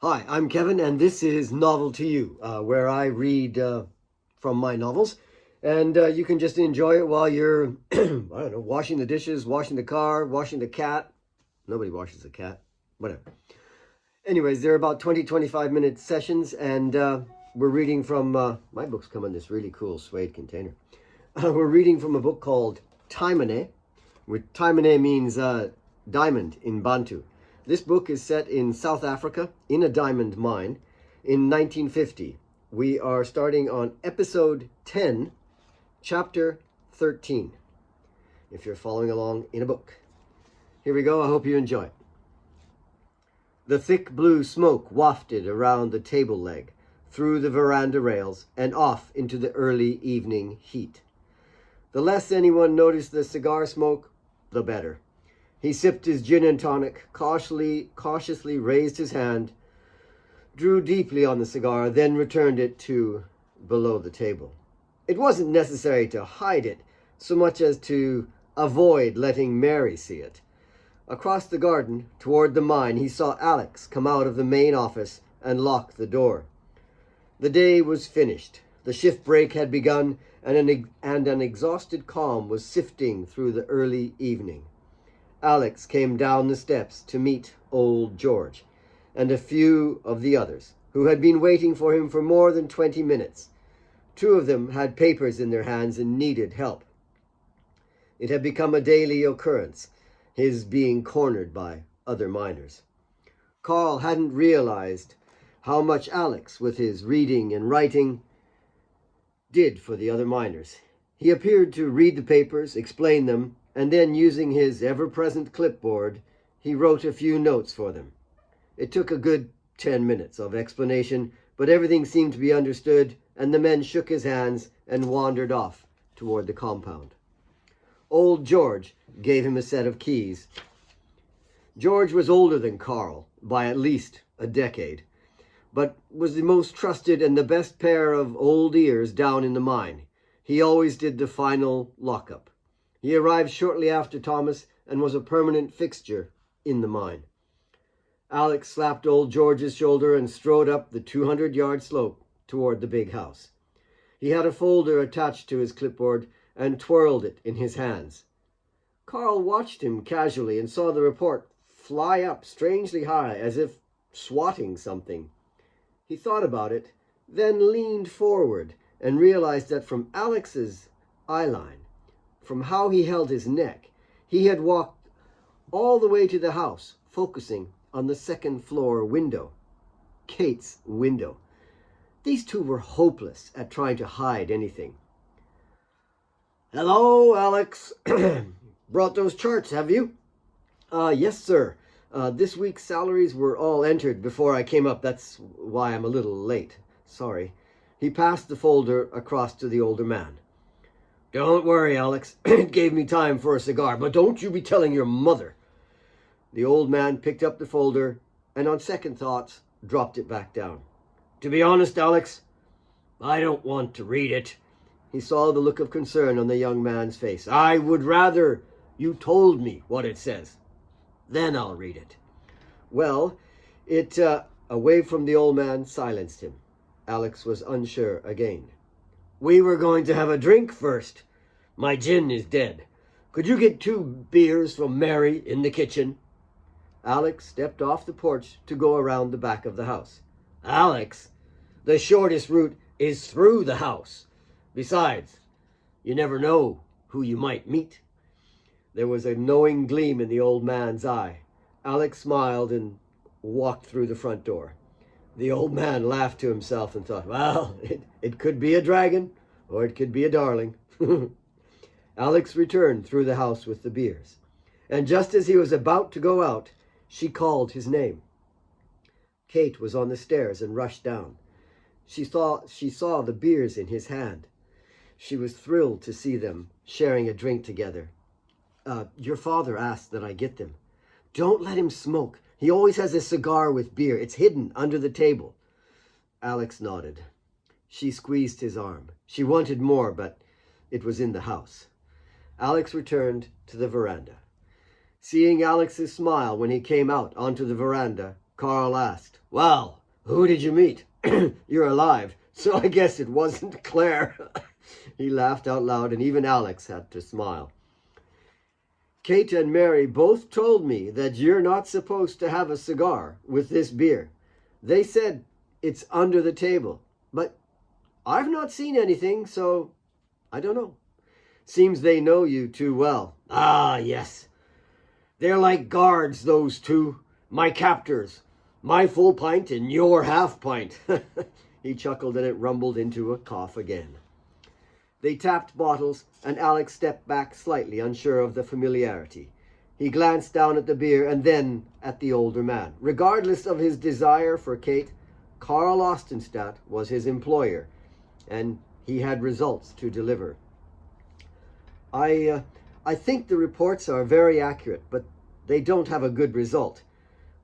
Hi, I'm Kevin, and this is Novel to You, where I read from my novels, and you can just enjoy it while you're, I don't know, washing the dishes, washing the car, washing the cat. Nobody washes a cat, whatever. Anyways, they're about 25 minute sessions, and we're reading from, my books come in this really cool suede container. We're reading from a book called Taemane, which Taemane means diamond in Bantu. This book is set in South Africa in a diamond mine in 1950. We are starting on episode 10, chapter 13, if you're following along in a book. Here we go. I hope you enjoy. The thick blue smoke wafted around the table leg, through the veranda rails, and off into the early evening heat. The less anyone noticed the cigar smoke, the better. He sipped his gin and tonic, cautiously raised his hand, drew deeply on the cigar, then returned it to below the table. It wasn't necessary to hide it so much as to avoid letting Mary see it. Across the garden, toward the mine, he saw Alex come out of the main office and lock the door. The day was finished. The shift break had begun, and an exhausted calm was sifting through the early evening. Alex came down the steps to meet old George and a few of the others, who had been waiting for him for more than 20 minutes. Two of them had papers in their hands and needed help. It had become a daily occurrence, his being cornered by other miners. Carl hadn't realized how much Alex, with his reading and writing, did for the other miners. He appeared to read the papers, explain them, and then, using his ever-present clipboard, he wrote a few notes for them. It took a good 10 minutes of explanation, but everything seemed to be understood, and the men shook his hands and wandered off toward the compound. Old George gave him a set of keys. George was older than Carl by at least a decade, but was the most trusted and the best pair of old ears down in the mine. He always did the final lockup. He arrived shortly after Thomas and was a permanent fixture in the mine. Alex slapped old George's shoulder and strode up the 200-yard slope toward the big house. He had a folder attached to his clipboard and twirled it in his hands. Carl watched him casually and saw the report fly up strangely high, as if swatting something. He thought about it, then leaned forward and realized that from Alex's eyeline, from how he held his neck, he had walked all the way to the house, focusing on the second-floor window, Kate's window. These two were hopeless at trying to hide anything. "Hello, Alex. Brought those charts, have you?" Yes, sir. This week's salaries were all entered before I came up. That's why I'm a little late. Sorry." He passed the folder across to the older man. "Don't worry, Alex. It gave me time for a cigar, but don't you be telling your mother." The old man picked up the folder and, on second thoughts, dropped it back down. "To be honest, Alex, I don't want to read it." He saw the look of concern on the young man's face. "I would rather you told me what it says. Then I'll read it." Well, a wave from the old man silenced him. Alex was unsure again. "We were going to have a drink first. My gin is dead. Could you get 2 beers from Mary in the kitchen?" Alex stepped off the porch to go around the back of the house. "Alex, the shortest route is through the house. Besides, you never know who you might meet." There was a knowing gleam in the old man's eye. Alex smiled and walked through the front door. The old man laughed to himself and thought, well, it could be a dragon, or it could be a darling. Alex returned through the house with the beers, and just as he was about to go out, she called his name. Kate was on the stairs and rushed down. She saw the beers in his hand. She was thrilled to see them sharing a drink together. Your father asked that I get them." "Don't let him smoke. He always has a cigar with beer. It's hidden under the table." Alex nodded. She squeezed his arm. She wanted more, but it was in the house. Alex returned to the veranda. Seeing Alex's smile when he came out onto the veranda, Carl asked. Well, who did you meet? You're alive, so I guess it wasn't Claire. He laughed out loud, and even Alex had to smile. Kate and Mary both told me that you're not supposed to have a cigar with this beer. They said it's under the table, but I've not seen anything, so I don't know. Seems they know you too well. Ah, yes. They're like guards, those two. My captors. My full pint and your half pint. He chuckled, and it rumbled into a cough again. They tapped bottles, and Alex stepped back slightly, unsure of the familiarity. He glanced down at the beer and then at the older man. Regardless of his desire for Kate, Carl Ostenstadt was his employer, and he had results to deliver. I think the reports are very accurate, but they don't have a good result.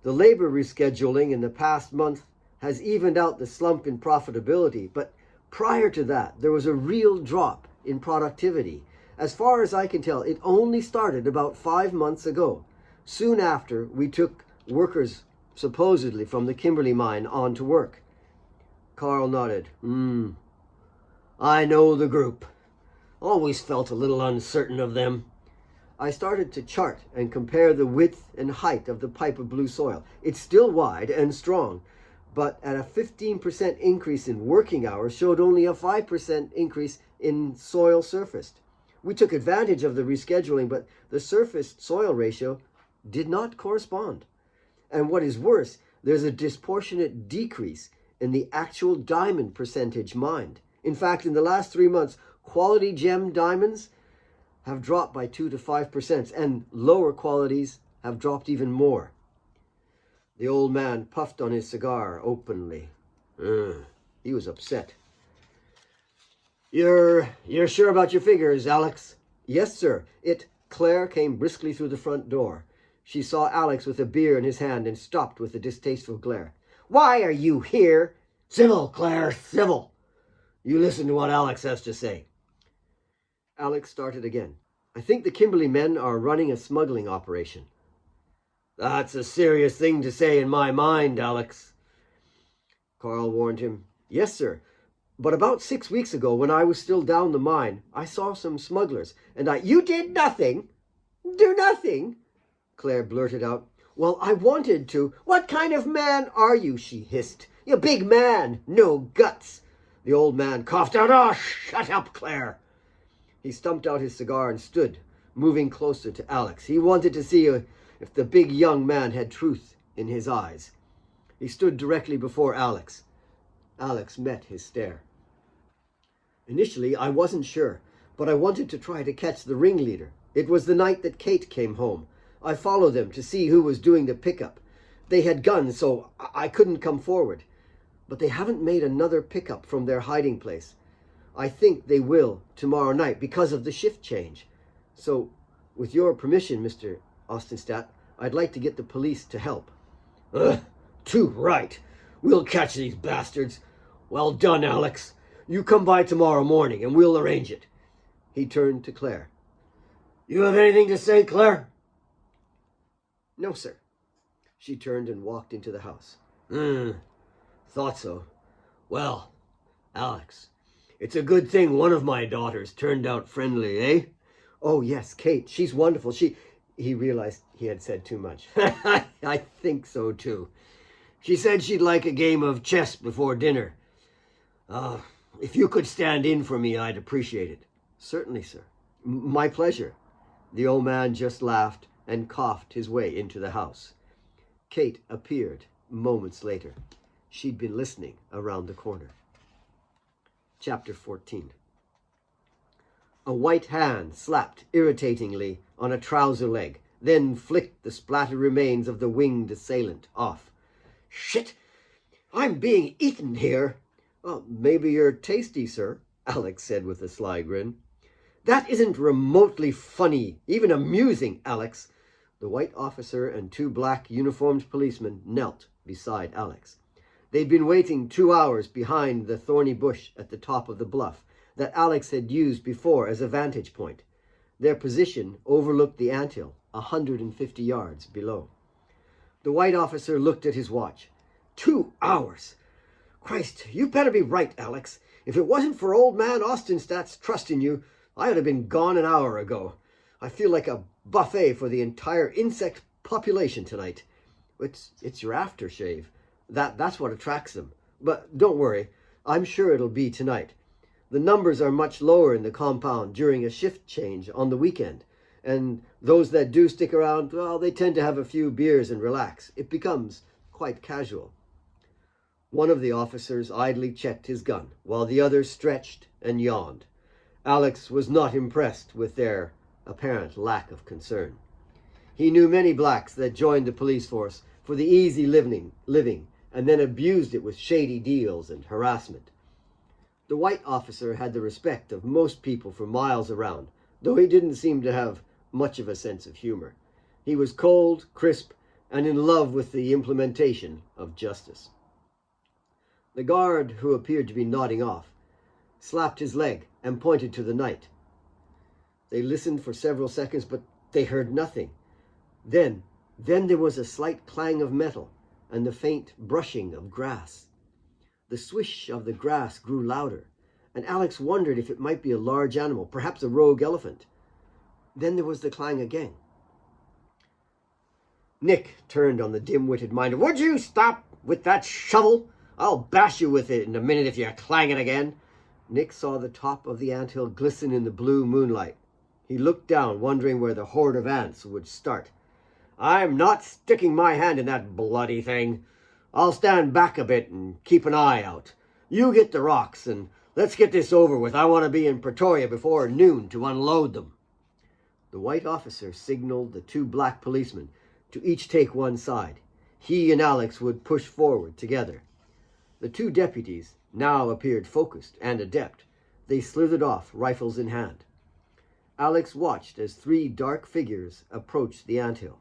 The labor rescheduling in the past month has evened out the slump in profitability, but prior to that, there was a real drop in productivity. As far as I can tell, it only started about 5 months ago, soon after we took workers supposedly from the Kimberley mine on to work. Carl nodded. I know the group. Always felt a little uncertain of them. I started to chart and compare the width and height of the pipe of blue soil. It's still wide and strong, but at a 15% increase in working hours showed only a 5% increase in soil surfaced. We took advantage of the rescheduling, but the surfaced soil ratio did not correspond. And what is worse, there's a disproportionate decrease in the actual diamond percentage mined. In fact, in the last 3 months, quality gem diamonds have dropped by 2 to 5%, and lower qualities have dropped even more. The old man puffed on his cigar openly. He was upset. You're sure about your figures, Alex? Yes, sir. Claire came briskly through the front door. She saw Alex with a beer in his hand and stopped with a distasteful glare. Why are you here? Civil, Claire, civil. You listen to what Alex has to say. Alex started again. I think the Kimberley men are running a smuggling operation. That's a serious thing to say in my mind, Alex. Carl warned him. Yes, sir. But about 6 weeks ago, when I was still down the mine, I saw some smugglers, and You did nothing? Do nothing? Claire blurted out. Well, I wanted to. What kind of man are you? She hissed. You big man, no guts. The old man coughed out. Oh, shut up, Claire. He stumped out his cigar and stood, moving closer to Alex. He wanted to see if the big young man had truth in his eyes. He stood directly before Alex. Alex met his stare. Initially, I wasn't sure, but I wanted to try to catch the ringleader. It was the night that Kate came home. I followed them to see who was doing the pickup. They had guns, so I couldn't come forward. But they haven't made another pickup from their hiding place. I think they will tomorrow night because of the shift change. So, with your permission, Mr. Ostenstadt, I'd like to get the police to help. Too right. We'll catch these bastards. Well done, Alex. You come by tomorrow morning and we'll arrange it. He turned to Claire. You have anything to say, Claire? No, sir. She turned and walked into the house. Thought so. Well, Alex, it's a good thing one of my daughters turned out friendly, eh? Oh, yes, Kate. She's wonderful. He realized he had said too much. I think so, too. She said she'd like a game of chess before dinner. If you could stand in for me, I'd appreciate it. Certainly, sir. My pleasure. The old man just laughed and coughed his way into the house. Kate appeared moments later. She'd been listening around the corner. Chapter 14. A white hand slapped irritatingly on a trouser leg, then flicked the splattered remains of the winged assailant off. Shit! I'm being eaten here. Well, maybe you're tasty, sir, Alex said with a sly grin. That isn't remotely funny, even amusing, Alex. The white officer and 2 black uniformed policemen knelt beside Alex. They'd been waiting 2 hours behind the thorny bush at the top of the bluff that Alex had used before as a vantage point. Their position overlooked the anthill, 150 yards below. The white officer looked at his watch. 2 hours! Christ, you better be right, Alex. If it wasn't for old man Austinstat's trust in you, I'd have been gone an hour ago. I feel like a buffet for the entire insect population tonight. It's your aftershave. That's what attracts them. But don't worry, I'm sure it'll be tonight. The numbers are much lower in the compound during a shift change on the weekend. And those that do stick around, well, they tend to have a few beers and relax. It becomes quite casual. One of the officers idly checked his gun, while the other stretched and yawned. Alex was not impressed with their apparent lack of concern. He knew many blacks that joined the police force for the easy living and then abused it with shady deals and harassment. The white officer had the respect of most people for miles around, though he didn't seem to have much of a sense of humor. He was cold, crisp, and in love with the implementation of justice. The guard, who appeared to be nodding off, slapped his leg and pointed to the night. They listened for several seconds, but they heard nothing. Then there was a slight clang of metal and the faint brushing of grass. The swish of the grass grew louder, and Alex wondered if it might be a large animal, perhaps a rogue elephant. Then there was the clang again. Nick turned on the dim-witted miner. "Would you stop with that shovel? I'll bash you with it in a minute if you clang it again." Nick saw the top of the anthill glisten in the blue moonlight. He looked down, wondering where the horde of ants would start. "I'm not sticking my hand in that bloody thing. I'll stand back a bit and keep an eye out. You get the rocks, and let's get this over with. I want to be in Pretoria before noon to unload them." The white officer signaled the two black policemen to each take one side. He and Alex would push forward together. The two deputies now appeared focused and adept. They slithered off, rifles in hand. Alex watched as 3 dark figures approached the anthill.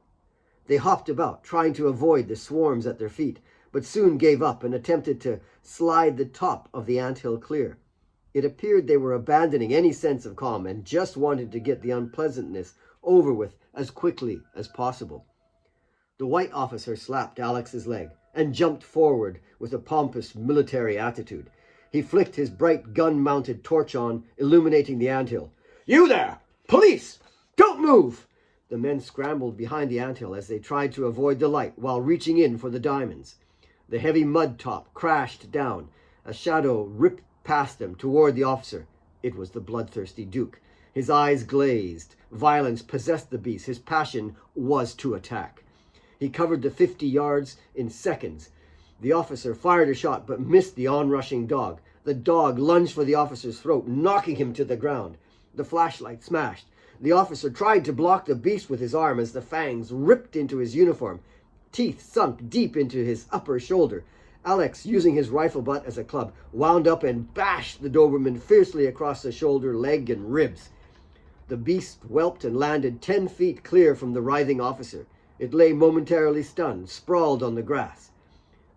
They hopped about, trying to avoid the swarms at their feet, but soon gave up and attempted to slide the top of the anthill clear. It appeared they were abandoning any sense of calm and just wanted to get the unpleasantness over with as quickly as possible. The white officer slapped Alex's leg and jumped forward with a pompous military attitude. He flicked his bright gun-mounted torch on, illuminating the anthill. "You there! Police! Don't move!" The men scrambled behind the anthill as they tried to avoid the light while reaching in for the diamonds. The heavy mud top crashed down. A shadow ripped past them toward the officer. It was the bloodthirsty Duke. His eyes glazed. Violence possessed the beast. His passion was to attack. He covered the 50 yards in seconds. The officer fired a shot but missed the onrushing dog. The dog lunged for the officer's throat, knocking him to the ground. The flashlight smashed. The officer tried to block the beast with his arm as the fangs ripped into his uniform. Teeth sunk deep into his upper shoulder. Alex, using his rifle butt as a club, wound up and bashed the Doberman fiercely across the shoulder, leg, and ribs. The beast whelped and landed 10 feet clear from the writhing officer. It lay momentarily stunned, sprawled on the grass.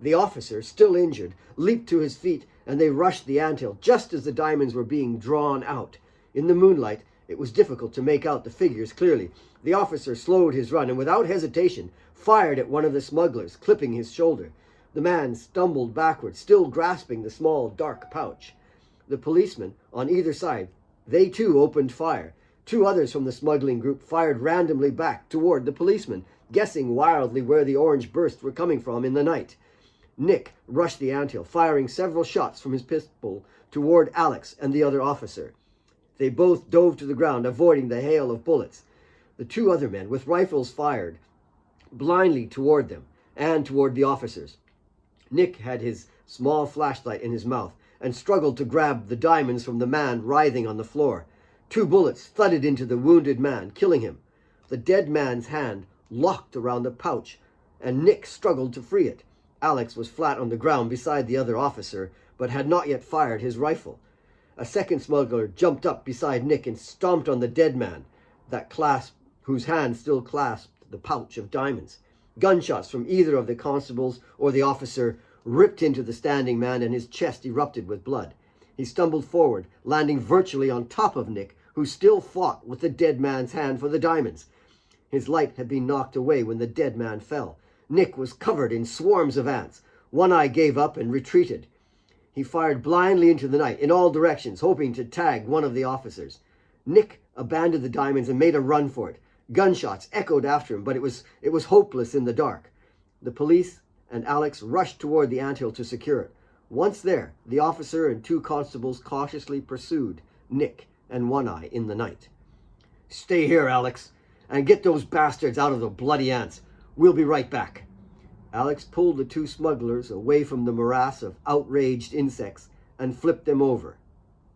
The officer, still injured, leaped to his feet, and they rushed the anthill just as the diamonds were being drawn out. In the moonlight, it was difficult to make out the figures clearly. The officer slowed his run and without hesitation fired at one of the smugglers, clipping his shoulder. The man stumbled backward, still grasping the small, dark pouch. The policemen on either side, they too opened fire. 2 others from the smuggling group fired randomly back toward the policemen, guessing wildly where the orange bursts were coming from in the night. Nick rushed the anthill, firing several shots from his pistol toward Alex and the other officer. They both dove to the ground, avoiding the hail of bullets. The 2 other men, with rifles fired blindly toward them and toward the officers. Nick had his small flashlight in his mouth and struggled to grab the diamonds from the man writhing on the floor. 2 bullets thudded into the wounded man, killing him. The dead man's hand locked around the pouch, and Nick struggled to free it. Alex was flat on the ground beside the other officer, but had not yet fired his rifle. A second smuggler jumped up beside Nick and stomped on the dead man, whose hand still clasped the pouch of diamonds. Gunshots from either of the constables or the officer ripped into the standing man, and his chest erupted with blood. He stumbled forward, landing virtually on top of Nick, who still fought with the dead man's hand for the diamonds. His light had been knocked away when the dead man fell. Nick was covered in swarms of ants. One Eye gave up and retreated. He fired blindly into the night, in all directions, hoping to tag one of the officers. Nick abandoned the diamonds and made a run for it. Gunshots echoed after him, but it was hopeless in the dark. The police and Alex rushed toward the anthill to secure it. Once there, the officer and 2 constables cautiously pursued Nick and One Eye in the night. "Stay here, Alex, and get those bastards out of the bloody ants. We'll be right back." Alex pulled the 2 smugglers away from the morass of outraged insects and flipped them over.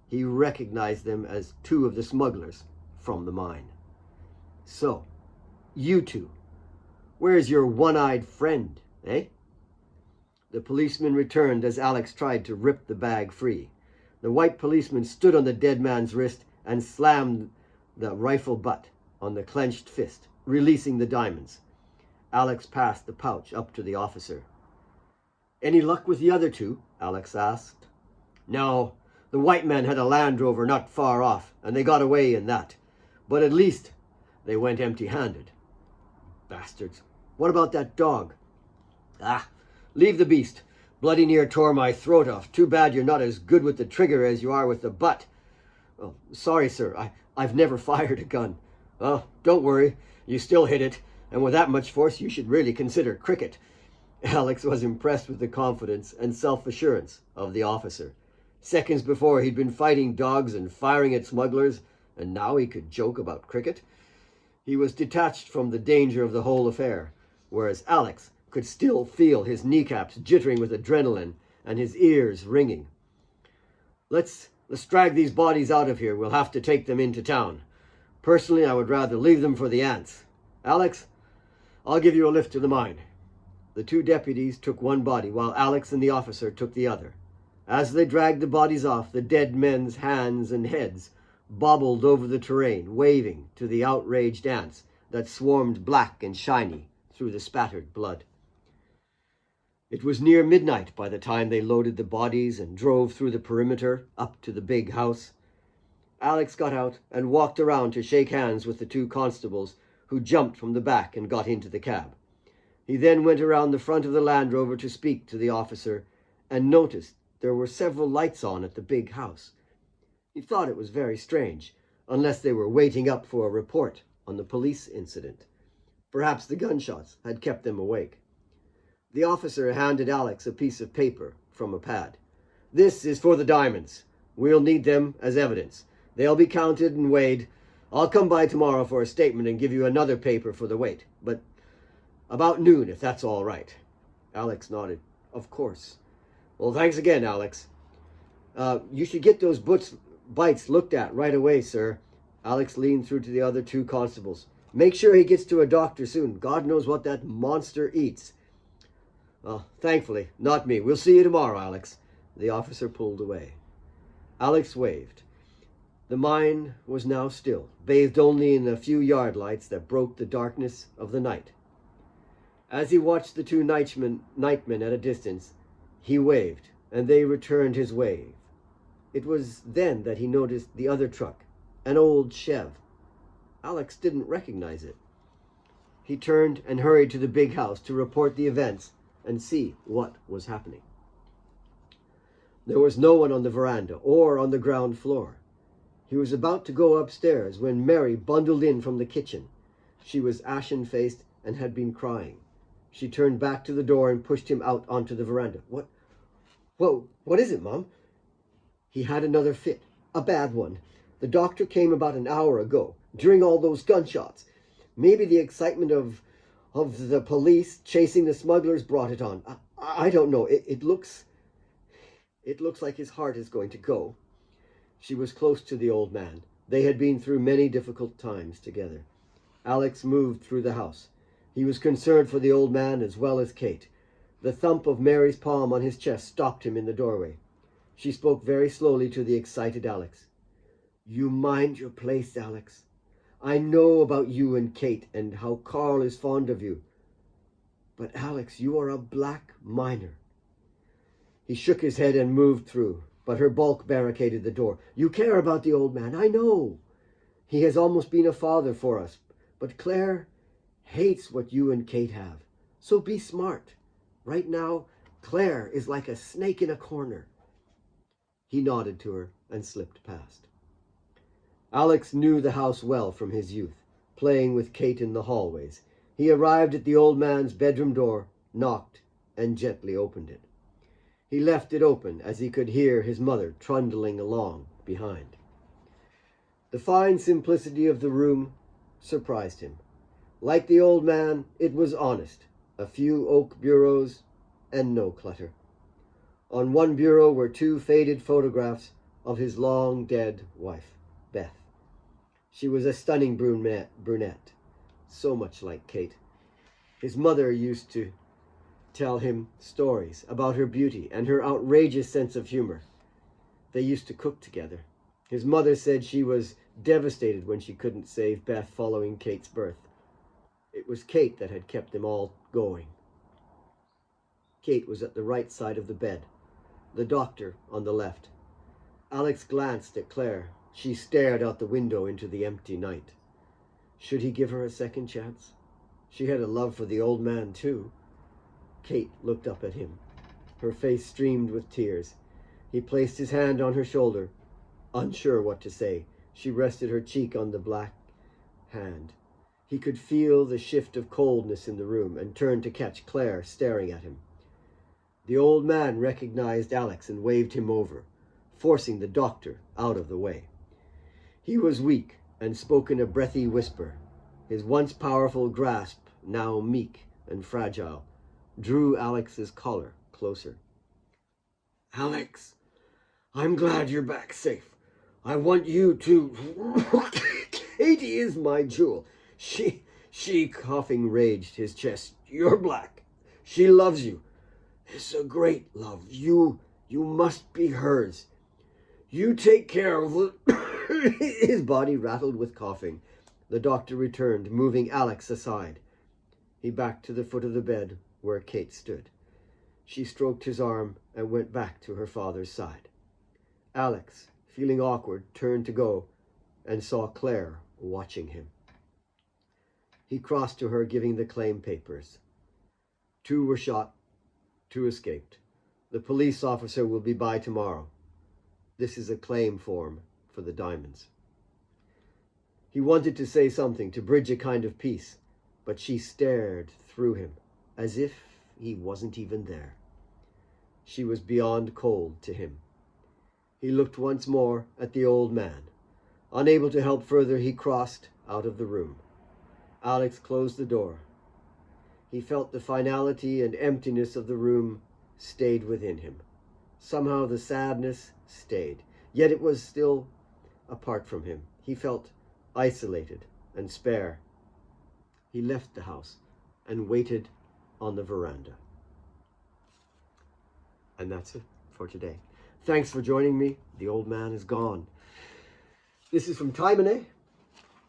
He recognized them as 2 of the smugglers from the mine. "So, you 2, where's your one-eyed friend, eh?" The policeman returned as Alex tried to rip the bag free. The white policeman stood on the dead man's wrist and slammed the rifle butt on the clenched fist, releasing the diamonds. Alex passed the pouch up to the officer. "Any luck with the other 2? Alex asked. "No, the white man had a Land Rover not far off, and they got away in that. But at least they went empty-handed." "Bastards. What about that dog?" "Leave the beast. Bloody near tore my throat off. Too bad you're not as good with the trigger as you are with the butt." "Oh, sorry, sir. I've never fired a gun." "Oh, don't worry. You still hit it. And with that much force, you should really consider cricket." Alex was impressed with the confidence and self-assurance of the officer. Seconds before, he'd been fighting dogs and firing at smugglers, and now he could joke about cricket. He was detached from the danger of the whole affair, whereas Alex could still feel his kneecaps jittering with adrenaline and his ears ringing. Let's drag these bodies out of here. We'll have to take them into town. Personally, I would rather leave them for the ants. Alex, I'll give you a lift to the mine." The 2 deputies took one body, while Alex and the officer took the other. As they dragged the bodies off, the dead men's hands and heads bobbled over the terrain, waving to the outraged ants that swarmed black and shiny through the spattered blood. It was near midnight by the time they loaded the bodies and drove through the perimeter up to the big house. Alex got out and walked around to shake hands with the 2 constables, who jumped from the back and got into the cab. He then went around the front of the Land Rover to speak to the officer and noticed there were several lights on at the big house. He thought it was very strange, unless they were waiting up for a report on the police incident. Perhaps the gunshots had kept them awake. The officer handed Alex a piece of paper from a pad. "This is for the diamonds. We'll need them as evidence. They'll be counted and weighed. I'll come by tomorrow for a statement and give you another paper for the weight. But about noon, if that's all right." Alex nodded. "Of course." "Well, thanks again, Alex." You should get those bites looked at right away, sir." Alex leaned through to the other 2 constables. "Make sure he gets to a doctor soon. God knows what that monster eats." "Thankfully, not me. We'll see you tomorrow, Alex." The officer pulled away. Alex waved. The mine was now still, bathed only in a few yard lights that broke the darkness of the night. As he watched the 2 nightmen at a distance, he waved, and they returned his wave. It was then that he noticed the other truck, an old Chev. Alex didn't recognize it. He turned and hurried to the big house to report the events and see what was happening. There was no one on the veranda or on the ground floor. He was about to go upstairs when Mary bundled in from the kitchen. She was ashen-faced and had been crying. She turned back to the door and pushed him out onto the veranda. What is it, Mom?" "He had another fit, a bad one. The doctor came about an hour ago, during all those gunshots. Maybe the excitement of the police chasing the smugglers brought it on. I don't know. It looks like his heart is going to go." She was close to the old man. They had been through many difficult times together. Alex moved through the house. He was concerned for the old man as well as Kate. The thump of Mary's palm on his chest stopped him in the doorway. She spoke very slowly to the excited Alex. "You mind your place, Alex. I know about you and Kate and how Carl is fond of you. But Alex, you are a black miner." He shook his head and moved through, but her bulk barricaded the door. "You care about the old man, I know. He has almost been a father for us. But Claire hates what you and Kate have. So be smart. Right now, Claire is like a snake in a corner." He nodded to her and slipped past. Alex knew the house well from his youth, playing with Kate in the hallways. He arrived at the old man's bedroom door, knocked, and gently opened it. He left it open as he could hear his mother trundling along behind. The fine simplicity of the room surprised him. Like the old man, it was honest. A few oak bureaus and no clutter. On one bureau were 2 faded photographs of his long-dead wife, Beth. She was a stunning brunette, so much like Kate. His mother used to tell him stories about her beauty and her outrageous sense of humor. They used to cook together. His mother said she was devastated when she couldn't save Beth following Kate's birth. It was Kate that had kept them all going. Kate was at the right side of the bed, the doctor on the left. Alex glanced at Claire. She stared out the window into the empty night. Should he give her a second chance? She had a love for the old man, too. Kate looked up at him. Her face streamed with tears. He placed his hand on her shoulder. Unsure what to say, she rested her cheek on the black hand. He could feel the shift of coldness in the room and turned to catch Claire staring at him. The old man recognized Alex and waved him over, forcing the doctor out of the way. He was weak and spoke in a breathy whisper. His once powerful grasp, now meek and fragile, drew Alex's collar closer. "Alex, I'm glad you're back safe. I want you to..." "Katie is my jewel. She, coughing, raged his chest. "You're black. She loves you. It's a great love. You must be hers. You take care of it." His body rattled with coughing. The doctor returned, moving Alex aside. He backed to the foot of the bed where Kate stood. She stroked his arm and went back to her father's side. Alex, feeling awkward, turned to go and saw Claire watching him. He crossed to her, giving the claim papers. 2 were shot, 2 escaped. The police officer will be by tomorrow. This is a claim form for the diamonds. He wanted to say something to bridge a kind of peace, but she stared through him as if he wasn't even there. She was beyond cold to him. He looked once more at the old man. Unable to help further, he crossed out of the room. Alex closed the door. He felt the finality and emptiness of the room stayed within him. Somehow the sadness stayed, yet it was still apart from him. He felt isolated and spare. He left the house and waited on the veranda. And that's it for today. Thanks for joining me. The old man is gone. This is from Taemane.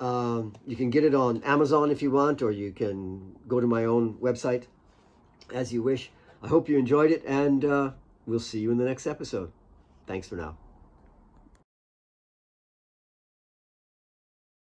You can get it on Amazon if you want, or you can go to my own website as you wish. I hope you enjoyed it, and we'll see you in the next episode. Thanks for now.